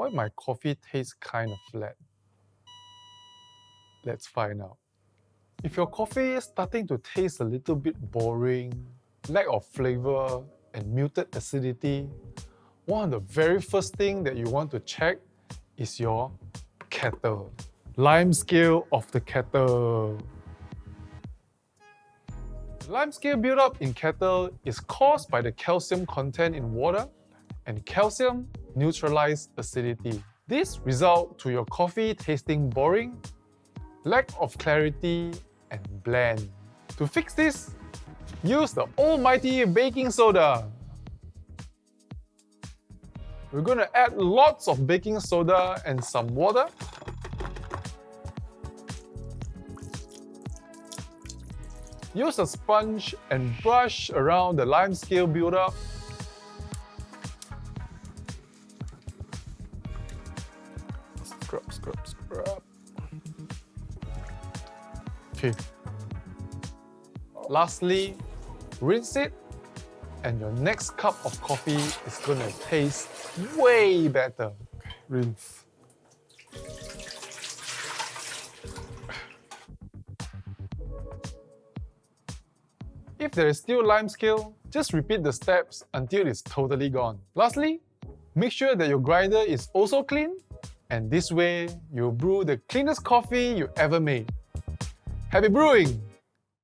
Why my coffee tastes kind of flat? Let's find out. If your coffee is starting to taste a little bit boring, lack of flavor, and muted acidity, one of the very first things that you want to check is your kettle. Limescale of the kettle. Limescale buildup in kettle is caused by the calcium content in water and calcium neutralized acidity. This results to your coffee tasting boring, lack of clarity, and bland. To fix this, use the almighty baking soda. We're going to add lots of baking soda and some water. Use a sponge and brush around the limescale buildup. Scrub, scrub, scrub. Okay. Lastly, rinse it, and your next cup of coffee is going to taste way better. Okay, rinse. If there is still limescale, just repeat the steps until it's totally gone. Lastly, make sure that your grinder is also clean, and this way you'll brew the cleanest coffee you ever made. Happy brewing!